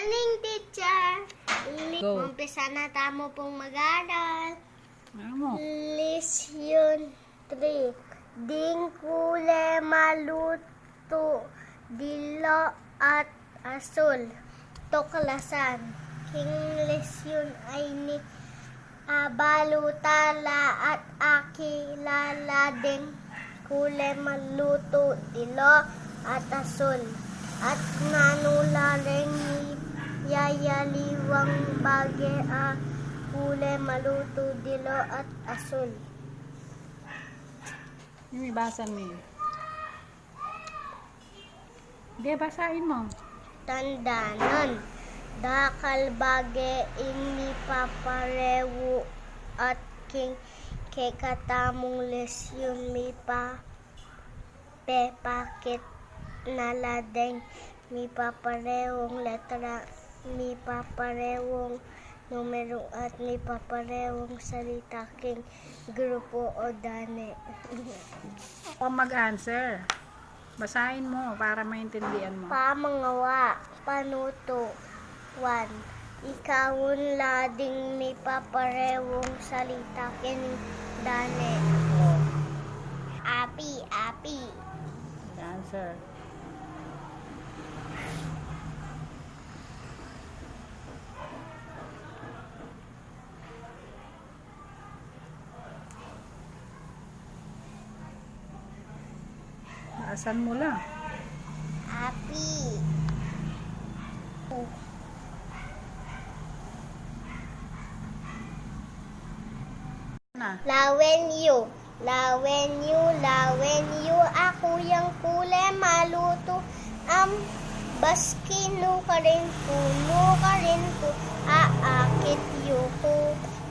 Morning, teacher. Go. Umpisa na tamo pong mag-aral. Ano? Lesson 3. Dingkule maluto, dilo at asul. Tuklasan. King lesson ay ni balutala at akilala ding kule maluto, dilo at asul. At nanula rin ni yayaliwang bage kule maluto, dilo at asul. Yung ibasan mo yun. Hindi, basahin mo. Tandanan. Dakal bage ini paparewu at king kekatamong lesyon mi pa pepakit naladeng mi paparewong letra, mi paparewong numero at mi paparewong salita king grupo o dane. O mag-answer. Basahin mo para maintindihan mo. Pamangawa, panuto. 1. Ikawon lading mi paparewong salita king dane. O, Api, api. answer. Asan mo lang? Api. Na. Lawen you. Lawen you. Ako yung kule maluto. Baskino ka rin ko. Aakit yuko.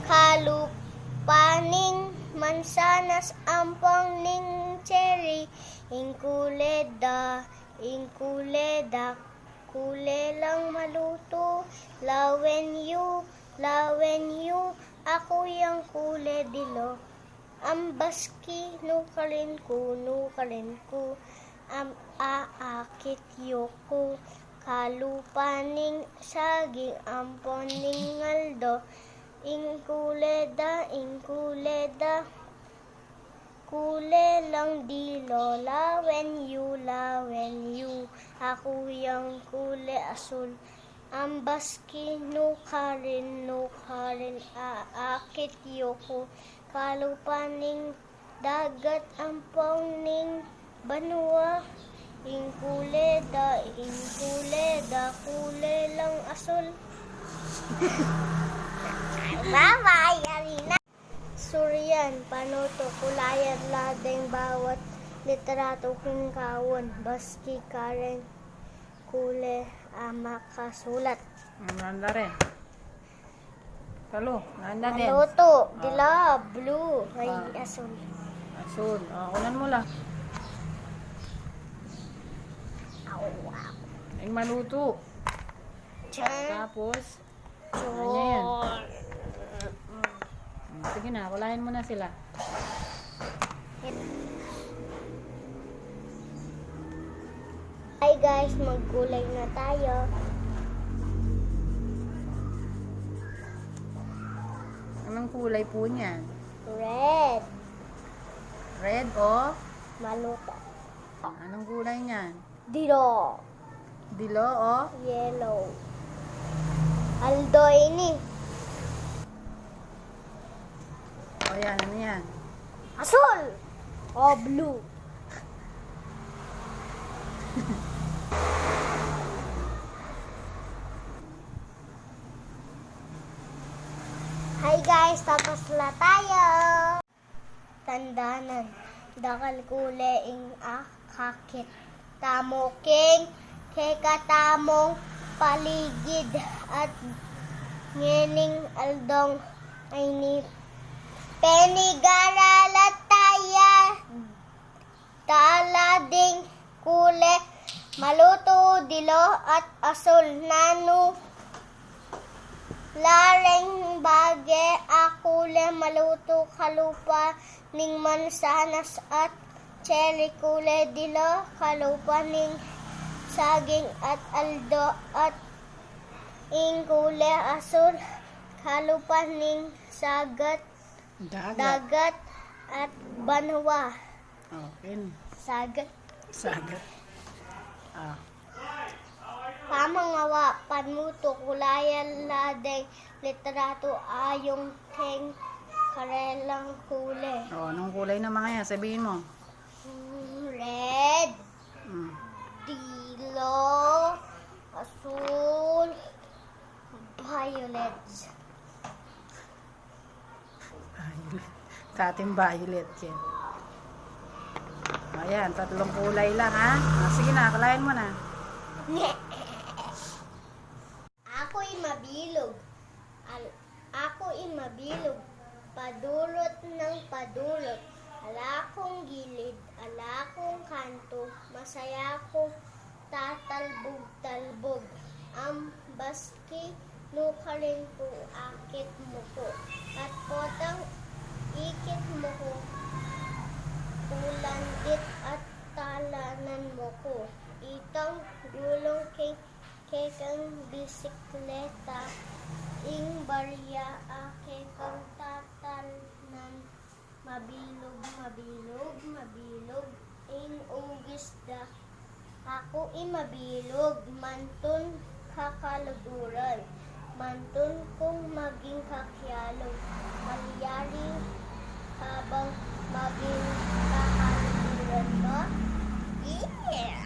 Kalupaning mansanas ampong ning cherry. Ingkuleda. Kule lang maluto. Lawen you. Ako yung kule dilo. Baski no karin ko. Aakit yoko. Kalupaning saging ampon ning ngaldo. Ingkuleda. Kule lang dilo. Lawen you. Ako yung kule asul. Baski no karin. Aakit yoko. Kalupaning dagat ampong ning banwa. Ingkuleda. Kule lang asul. Bye-bye, Arina. Suryan, panuto, kulayan ladeng bawat litrato king kawon. Baski karen kule makasulat. Nanda rin. Talo, nanda din. Panuto, dila, blue, ay asul. Asul. Kunan mo lang. Ay maluto. Tapos, ano yan? Sige na, kulahin mo na sila. Hi guys, magkulay na tayo. Anong kulay po niyan? Red, Red o? maluto. Anong kulay niyan? Dilo, Dilo o? yellow. Aldo ini. O yan, ano yan? Asul! O blue. Hi guys, tapos na tayo. Tandanan, dakal kule ing akakit. Tamo king, kekatamong paligid at ngening aldong ay ni penigaralataya. Talading kule maluto, dilo at asul. Nanu lareng bage akule maluto, kalupa ning mansanas at cherry kule dilo, kalupa ning saging at aldo at ing kulay asul kalupan ning Dagat. dagat at banwa. Oh, in. Sagat. Sagat. Ah. Pamangawa panmuto kulayan ladeng litrato ayong keng karelang kulay. Oh, anong kulay ng mga yan? Sabihin mo. Red, Mm. dilo, asul, violet. Violet. Sa ating violet yan. Ayan, tatlong kulay lang ha. Ah, sige na, kalayan mo na. Ako'y mabilog. Ako'y mabilog. Padulot ng padulot. Ala kong gilid, ala kong kanto. Masaya ko tatalbog-talbog. Baski nukaling ko akit mo ko. At potang ikit mo ko. Ulandit at talanan mo ko. Itang gulong kekang bisikleta. Ing barya ake kang tatalnan. Mabilog, mabilog, mabilog. Ing ugisda. Ako mabilog. Mantun kakaluguran. Mantun kong maging kakyalog. Malyari habang maging kakaluguran mo. Yeah!